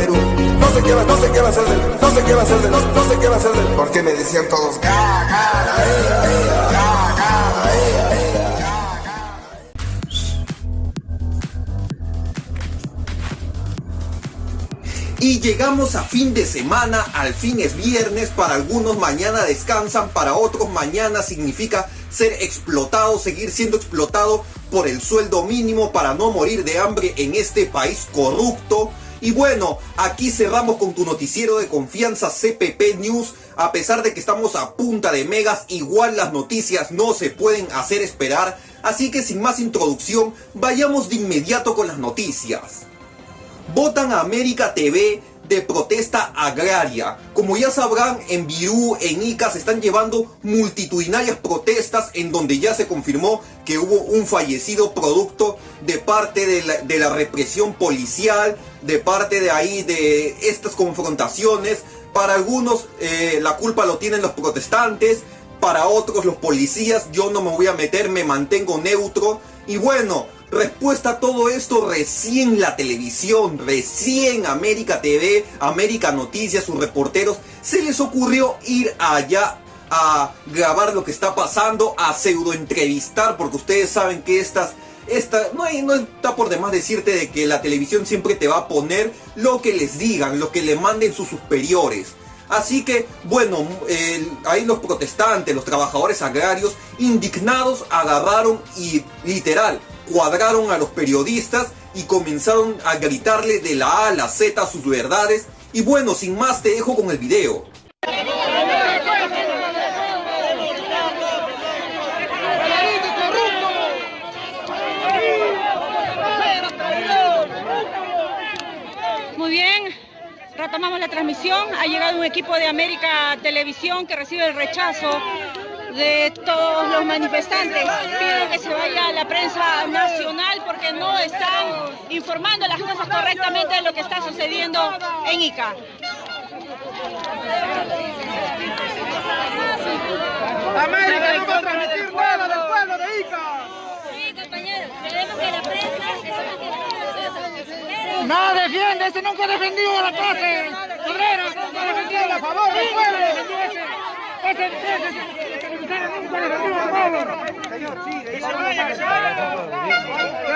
Perú. No sé qué va a hacer de él, no sé qué va a hacer de él, no sé qué va a hacer de él. Porque me decían todos, Y llegamos a fin de semana, al fin es viernes, para algunos mañana descansan, para otros mañana significa ser explotado, seguir siendo explotado por el sueldo mínimo para no morir de hambre en este país corrupto. Y bueno, aquí cerramos con tu noticiero de confianza CPP News. A pesar de que estamos a punta de megas, igual las noticias no se pueden hacer esperar. Así que sin más introducción, vayamos de inmediato con las noticias. Votan a América TV de protesta agraria. Como ya sabrán, en Virú, en Ica, se están llevando multitudinarias protestas en donde ya se confirmó que hubo un fallecido producto de parte de la represión policial, de parte de estas confrontaciones. Para algunos la culpa lo tienen los protestantes, para otros los policías. Yo no me voy a meter, me mantengo neutro. Y bueno, respuesta a todo esto, recién la televisión, recién América TV, América Noticias, sus reporteros, se les ocurrió ir allá a grabar lo que está pasando, a pseudo entrevistar, porque ustedes saben que no está por demás decirte de que la televisión siempre te va a poner lo que les digan, lo que le manden sus superiores. Así que, bueno, ahí los protestantes, los trabajadores agrarios, indignados, agarraron y literal cuadraron a los periodistas y comenzaron a gritarle de la A a la Z sus verdades. Y bueno, sin más, te dejo con el video. Muy bien, retomamos la transmisión. Ha llegado un equipo de América Televisión que recibe el rechazo de todos los manifestantes. Pido que se vaya a la prensa nacional porque no están informando las cosas correctamente de lo que está sucediendo en Ica. América no va a transmitir nada del pueblo de Ica. Sí, compañeros, queremos que la prensa... No defiende, ese nunca ha defendido a la clase obrera, nunca ha defendido a favor del pueblo, ese nunca ha defendido al pueblo. Señor, sí, que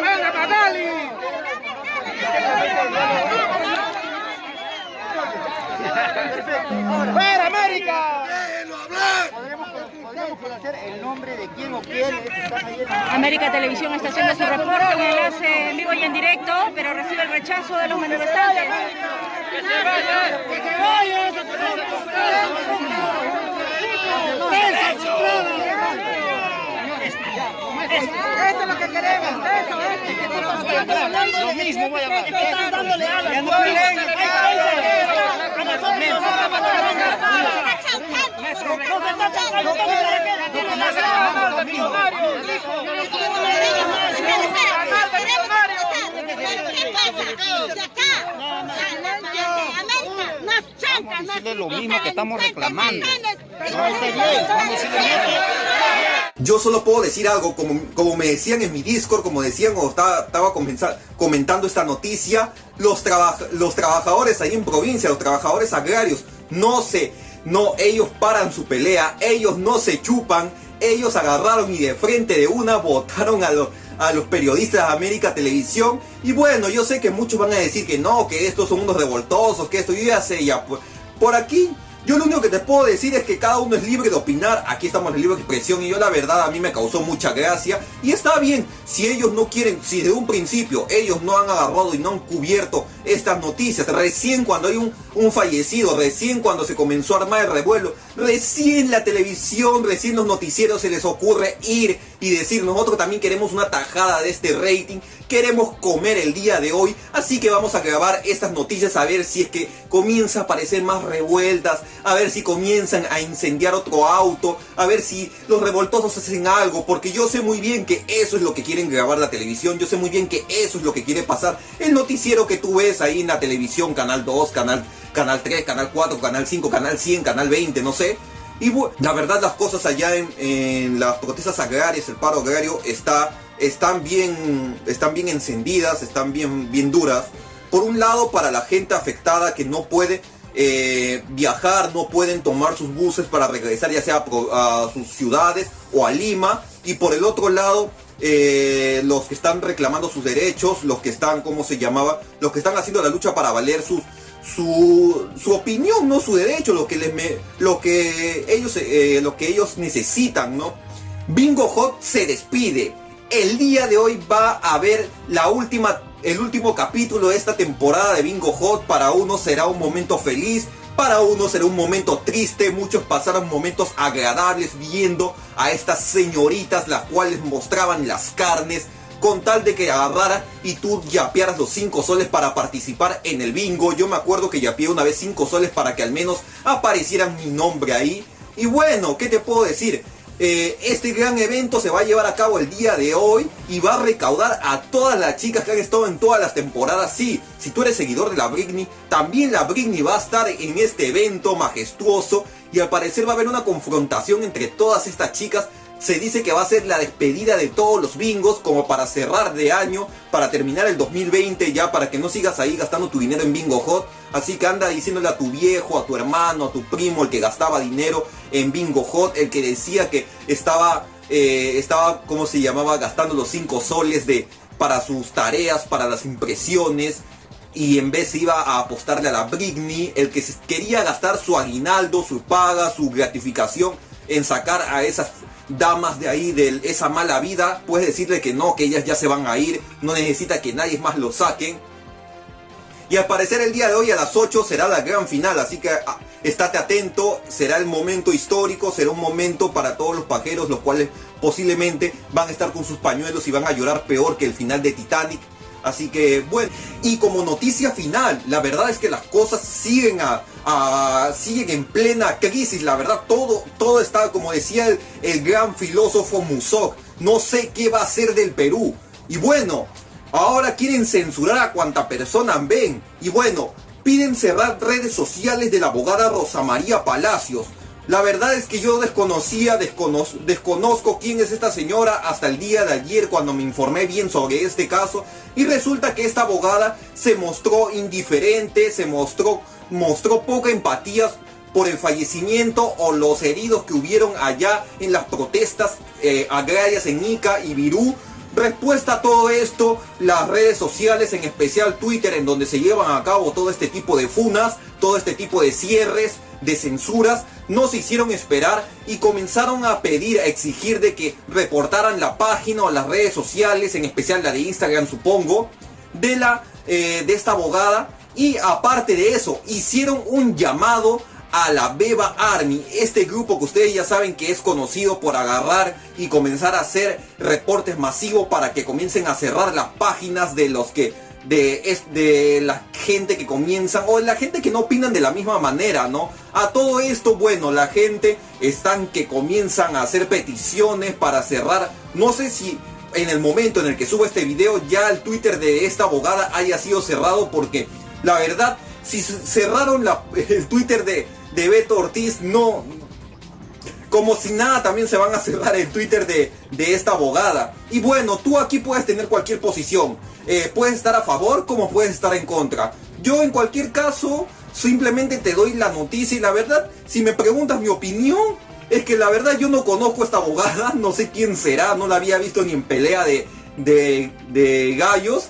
venga Magali. ¡Fuera América! ¡Déjenlo hablar! Podríamos conocer el nombre de quién o quién están ahí en América Televisión está haciendo su reporte, un enlace en vivo y en directo, pero recibe el rechazo de los manifestantes. ¡Que se vaya! ¡Que se vaya! Eso es lo que queremos. Eso. Lo mismo voy a hablar. Están dándole alas. Vamos a decirle lo mismo que estamos reclamando. Yo solo puedo decir algo, como me decían en mi Discord, como decían o estaba comentando esta noticia, los trabajadores ahí en provincia, los trabajadores agrarios, ellos paran su pelea, ellos no se chupan, ellos agarraron y de frente de una botaron a los periodistas de América Televisión. Y bueno, yo sé que muchos van a decir que no, que estos son unos revoltosos, que esto yo ya sé, por aquí. Yo lo único que te puedo decir es que cada uno es libre de opinar. Aquí estamos en libre expresión y yo la verdad a mí me causó mucha gracia. Y está bien, si ellos no quieren, si desde un principio ellos no han agarrado y no han cubierto estas noticias, recién cuando hay un fallecido, recién cuando se comenzó a armar el revuelo, recién la televisión, recién los noticieros se les ocurre ir y decir: nosotros también queremos una tajada de este rating, queremos comer el día de hoy, así que vamos a grabar estas noticias a ver si es que comienza a aparecer más revueltas, a ver si comienzan a incendiar otro auto, a ver si los revoltosos hacen algo, porque yo sé muy bien que eso es lo que quieren grabar la televisión, yo sé muy bien que eso es lo que quiere pasar. El noticiero que tú ves ahí en la televisión, Canal 2, Canal 3, Canal 4, Canal 5, Canal 100, Canal 20, no sé. Y la verdad las cosas allá en las protestas agrarias, el paro agrario están bien encendidas, están bien duras, por un lado para la gente afectada que no puede viajar, no pueden tomar sus buses para regresar ya sea a sus ciudades o a Lima, y por el otro lado los que están reclamando sus derechos, los que están, ¿cómo se llamaba? Los que están haciendo la lucha para valer su opinión, no su derecho, lo que ellos necesitan, ¿no? Bingo Hot se despide. El día de hoy va a haber el último capítulo de esta temporada de Bingo Hot. Para unos será un momento feliz, para unos será un momento triste. Muchos pasaron momentos agradables viendo a estas señoritas, las cuales mostraban las carnes con tal de que agarrara y tú yapearas los 5 soles para participar en el bingo. Yo me acuerdo que yapeé una vez 5 soles para que al menos apareciera mi nombre ahí. Y bueno, ¿qué te puedo decir? Este gran evento se va a llevar a cabo el día de hoy y va a recaudar a todas las chicas que han estado en todas las temporadas. Sí, si tú eres seguidor de la Britney, también la Britney va a estar en este evento majestuoso, y al parecer va a haber una confrontación entre todas estas chicas. Se dice que va a ser la despedida de todos los bingos, como para cerrar de año, para terminar el 2020 ya, para que no sigas ahí gastando tu dinero en Bingo Hot. Así que anda diciéndole a tu viejo, a tu hermano, a tu primo, el que gastaba dinero en Bingo Hot, el que decía que estaba ¿cómo se llamaba? Gastando los 5 soles para sus tareas, para las impresiones, y en vez iba a apostarle a la Britney, el que quería gastar su aguinaldo, su paga, su gratificación en sacar a esas damas de ahí, de esa mala vida. Puedes decirle que no, que ellas ya se van a ir, no necesita que nadie más lo saquen. Y al parecer el día de hoy a las 8 será la gran final, así que estate atento, será el momento histórico, será un momento para todos los pajeros, los cuales posiblemente van a estar con sus pañuelos y van a llorar peor que el final de Titanic. Así que bueno, y como noticia final, la verdad es que las cosas siguen siguen en plena crisis. La verdad, todo está, como decía el gran filósofo Musok, no sé qué va a hacer del Perú. Y bueno, ahora quieren censurar a cuanta persona ven. Y bueno, piden cerrar redes sociales de la abogada Rosa María Palacios. La verdad es que yo desconozco quién es esta señora hasta el día de ayer, cuando me informé bien sobre este caso, y resulta que esta abogada se mostró indiferente, se mostró poca empatía por el fallecimiento o los heridos que hubieron allá en las protestas agrarias en Ica y Virú. Respuesta a todo esto, las redes sociales, en especial Twitter, en donde se llevan a cabo todo este tipo de funas, todo este tipo de cierres, de censuras, no se hicieron esperar y comenzaron a pedir, a exigir de que reportaran la página o las redes sociales, en especial la de Instagram, supongo, de esta abogada. Y aparte de eso, hicieron un llamado a la Beba Army, este grupo que ustedes ya saben que es conocido por agarrar y comenzar a hacer reportes masivos para que comiencen a cerrar las páginas de la gente que comienzan, o la gente que no opinan de la misma manera, ¿no? A todo esto, bueno, la gente están que comienzan a hacer peticiones para cerrar. No sé si en el momento en el que subo este video ya el Twitter de esta abogada haya sido cerrado, porque la verdad, si cerraron el Twitter de Beto Ortiz, no, como si nada, también se van a cerrar el Twitter de esta abogada. Y bueno, tú aquí puedes tener cualquier posición, puedes estar a favor como puedes estar en contra. Yo en cualquier caso simplemente te doy la noticia, y la verdad, si me preguntas mi opinión, es que la verdad yo no conozco a esta abogada, no sé quién será, no la había visto ni en pelea de gallos.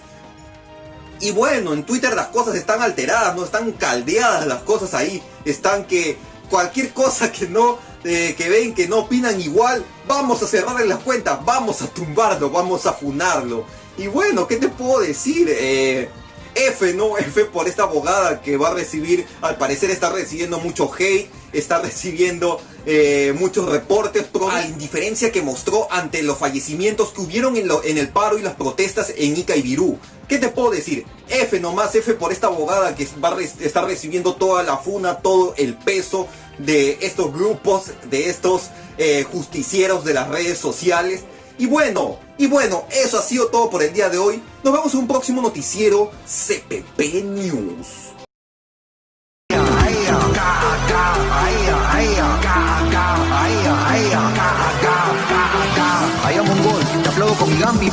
Y bueno, en Twitter las cosas están alteradas, no están caldeadas las cosas ahí. Están que cualquier cosa que ven que no opinan igual, vamos a cerrarle las cuentas, vamos a tumbarlo, vamos a funarlo. Y bueno, ¿qué te puedo decir? F por esta abogada que va a recibir, al parecer está recibiendo mucho hate, está recibiendo muchos reportes por la indiferencia que mostró ante los fallecimientos que hubieron en el paro y las protestas en Ica y Virú. ¿Qué te puedo decir? F por esta abogada que está recibiendo toda la funa, todo el peso de estos grupos, de estos justicieros de las redes sociales. Y bueno, eso ha sido todo por el día de hoy. Nos vemos en un próximo noticiero CPP News. Allá Mongol, te aplaudo con mi Gambi.